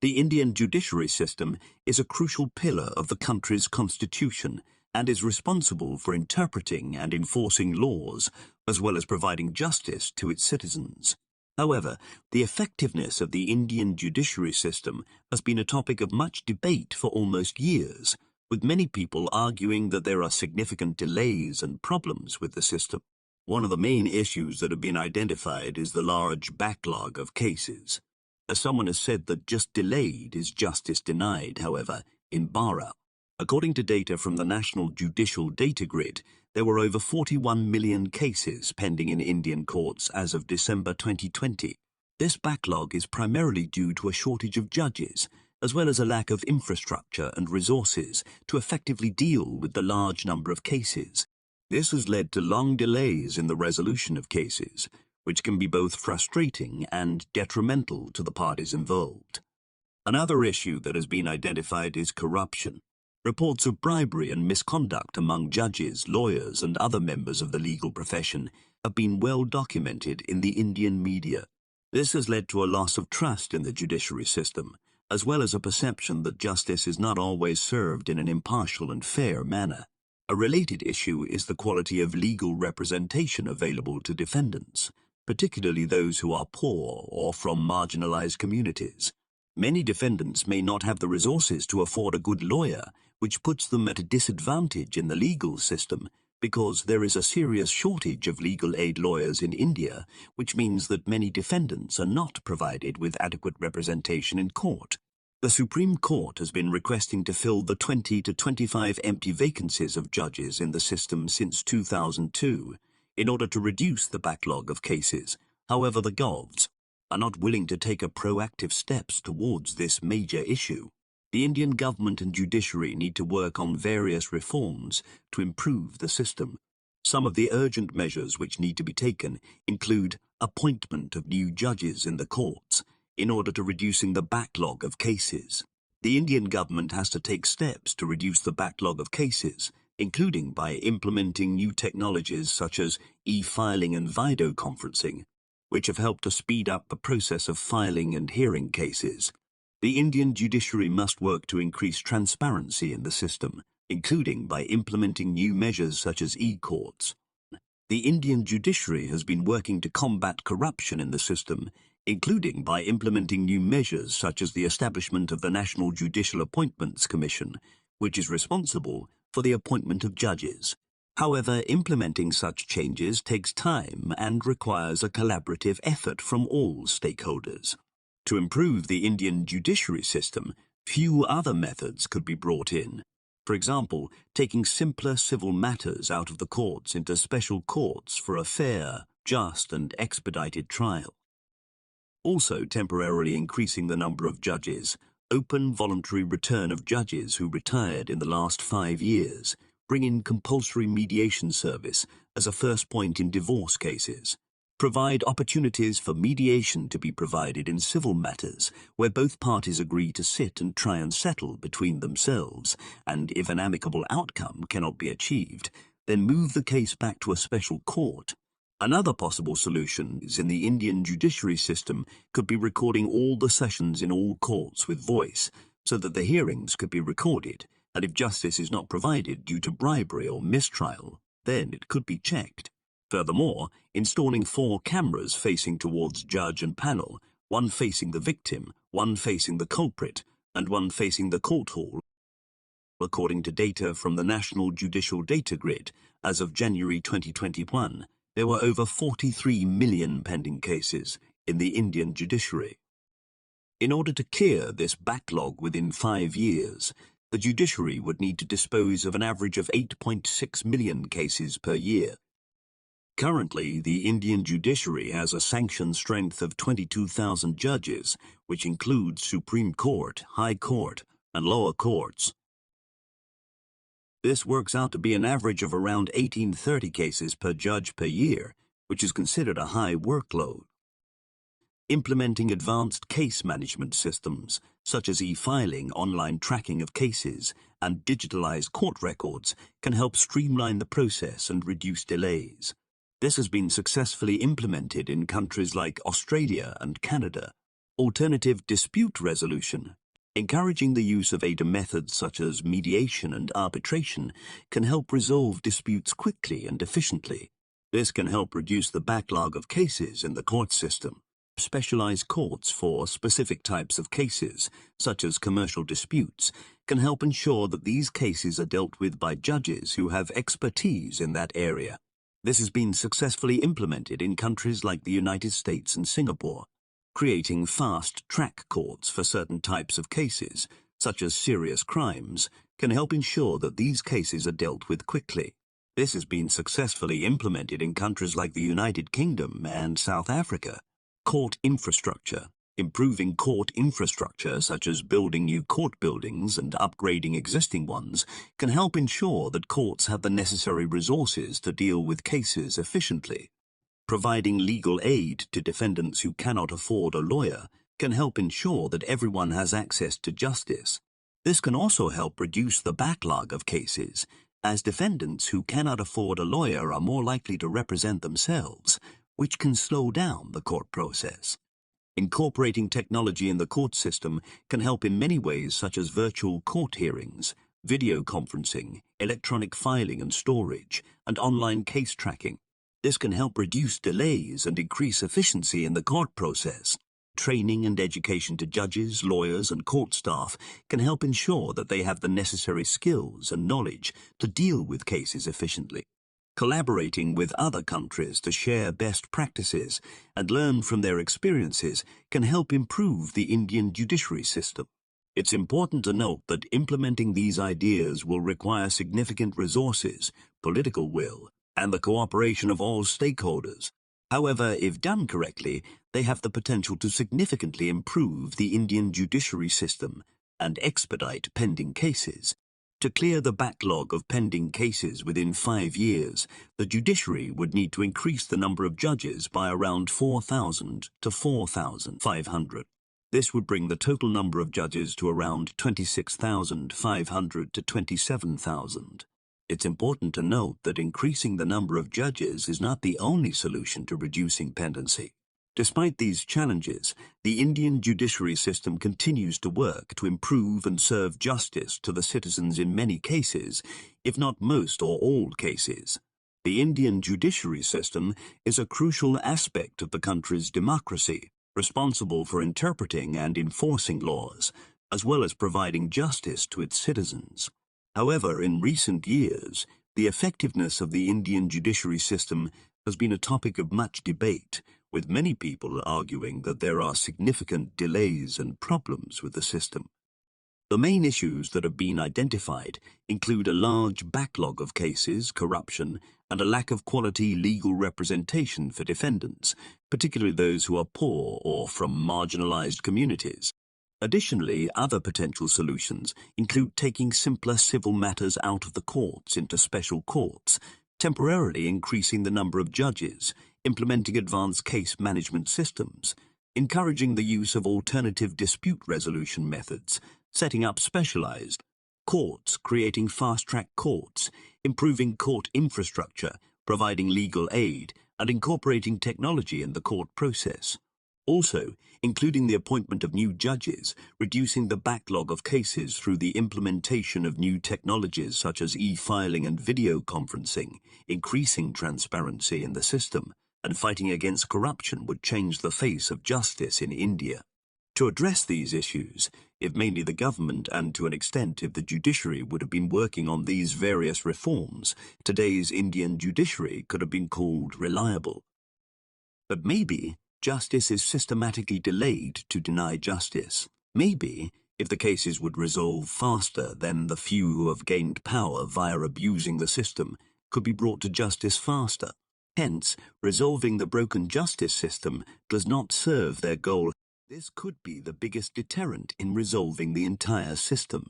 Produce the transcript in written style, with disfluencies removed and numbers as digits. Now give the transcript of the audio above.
The Indian judiciary system is a crucial pillar of the country's constitution and is responsible for interpreting and enforcing laws, as well as providing justice to its citizens. However, the effectiveness of the Indian judiciary system has been a topic of much debate for almost years, with many people arguing that there are significant delays and problems with the system. One of the main issues that have been identified is the large backlog of cases. As someone has said that just delayed is justice denied, however, in Bara. According to data from the National Judicial Data Grid, there were over 41 million cases pending in Indian courts as of December 2020. This backlog is primarily due to a shortage of judges, as well as a lack of infrastructure and resources to effectively deal with the large number of cases. This has led to long delays in the resolution of cases, which can be both frustrating and detrimental to the parties involved. Another issue that has been identified is corruption. Reports of bribery and misconduct among judges, lawyers, and other members of the legal profession have been well documented in the Indian media. This has led to a loss of trust in the judiciary system, as well as a perception that justice is not always served in an impartial and fair manner. A related issue is the quality of legal representation available to defendants, particularly those who are poor or from marginalized communities. Many defendants may not have the resources to afford a good lawyer, which puts them at a disadvantage in the legal system because there is a serious shortage of legal aid lawyers in India, which means that many defendants are not provided with adequate representation in court. The Supreme Court has been requesting to fill the 20 to 25 empty vacancies of judges in the system since 2002 in order to reduce the backlog of cases. However, the Govs are not willing to take a proactive steps towards this major issue. The Indian government and judiciary need to work on various reforms to improve the system. Some of the urgent measures which need to be taken include appointment of new judges in the courts in order to reducing the backlog of cases. The Indian government has to take steps to reduce the backlog of cases, including by implementing new technologies such as e-filing and video conferencing, which have helped to speed up the process of filing and hearing cases. The Indian judiciary must work to increase transparency in the system, including by implementing new measures such as e-courts. The Indian judiciary has been working to combat corruption in the system, including by implementing new measures such as the establishment of the National Judicial Appointments Commission, which is responsible for the appointment of judges. However, implementing such changes takes time and requires a collaborative effort from all stakeholders. To improve the Indian judiciary system, few other methods could be brought in. For example, taking simpler civil matters out of the courts into special courts for a fair, just, and expedited trial. Also, temporarily increasing the number of judges, open voluntary return of judges who retired in the last 5 years, bring in compulsory mediation service as a first point in divorce cases. Provide opportunities for mediation to be provided in civil matters where both parties agree to sit and try and settle between themselves, and if an amicable outcome cannot be achieved, then move the case back to a special court. Another possible solution is in the Indian judiciary system could be recording all the sessions in all courts with voice, so that the hearings could be recorded, and if justice is not provided due to bribery or mistrial, then it could be checked. Furthermore, installing 4 cameras facing towards judge and panel, one facing the victim, one facing the culprit, and one facing the court hall. According to data from the National Judicial Data Grid, as of January 2021, there were over 43 million pending cases in the Indian judiciary. In order to clear this backlog within 5 years, the judiciary would need to dispose of an average of 8.6 million cases per year. Currently, the Indian judiciary has a sanctioned strength of 22,000 judges, which includes Supreme Court, High Court, and lower courts. This works out to be an average of around 1830 cases per judge per year, which is considered a high workload. Implementing advanced case management systems, such as e-filing, online tracking of cases, and digitalized court records, can help streamline the process and reduce delays. This has been successfully implemented in countries like Australia and Canada. Alternative dispute resolution. Encouraging the use of ADA methods such as mediation and arbitration can help resolve disputes quickly and efficiently. This can help reduce the backlog of cases in the court system. Specialized courts for specific types of cases, such as commercial disputes, can help ensure that these cases are dealt with by judges who have expertise in that area. This has been successfully implemented in countries like the United States and Singapore. Creating fast-track courts for certain types of cases, such as serious crimes, can help ensure that these cases are dealt with quickly. This has been successfully implemented in countries like the United Kingdom and South Africa. Court infrastructure. Improving court infrastructure, such as building new court buildings and upgrading existing ones, can help ensure that courts have the necessary resources to deal with cases efficiently. Providing legal aid to defendants who cannot afford a lawyer can help ensure that everyone has access to justice. This can also help reduce the backlog of cases, as defendants who cannot afford a lawyer are more likely to represent themselves, which can slow down the court process. Incorporating technology in the court system can help in many ways, such as virtual court hearings, video conferencing, electronic filing and storage, and online case tracking. This can help reduce delays and increase efficiency in the court process. Training and education to judges, lawyers, and court staff can help ensure that they have the necessary skills and knowledge to deal with cases efficiently. Collaborating with other countries to share best practices and learn from their experiences can help improve the Indian judiciary system. It's important to note that implementing these ideas will require significant resources, political will, and the cooperation of all stakeholders. However, if done correctly, they have the potential to significantly improve the Indian judiciary system and expedite pending cases. To clear the backlog of pending cases within 5 years, the judiciary would need to increase the number of judges by around 4,000 to 4,500. This would bring the total number of judges to around 26,500 to 27,000. It's important to note that increasing the number of judges is not the only solution to reducing pendency. Despite these challenges, the Indian judiciary system continues to work to improve and serve justice to the citizens in many cases, if not most or all cases. The Indian judiciary system is a crucial aspect of the country's democracy, responsible for interpreting and enforcing laws, as well as providing justice to its citizens. However, in recent years, the effectiveness of the Indian judiciary system has been a topic of much debate, with many people arguing that there are significant delays and problems with the system. The main issues that have been identified include a large backlog of cases, corruption, and a lack of quality legal representation for defendants, particularly those who are poor or from marginalized communities. Additionally, other potential solutions include taking simpler civil matters out of the courts into special courts, temporarily increasing the number of judges, implementing advanced case management systems, encouraging the use of alternative dispute resolution methods, setting up specialized courts, creating fast-track courts, improving court infrastructure, providing legal aid, and incorporating technology in the court process. Also, including the appointment of new judges, reducing the backlog of cases through the implementation of new technologies such as e-filing and video conferencing, increasing transparency in the system, and fighting against corruption would change the face of justice in India. To address these issues, if mainly the government and to an extent if the judiciary would have been working on these various reforms, today's Indian judiciary could have been called reliable. But maybe justice is systematically delayed to deny justice. Maybe, if the cases would resolve faster, then the few who have gained power via abusing the system could be brought to justice faster. Hence, resolving the broken justice system does not serve their goal. This could be the biggest deterrent in resolving the entire system.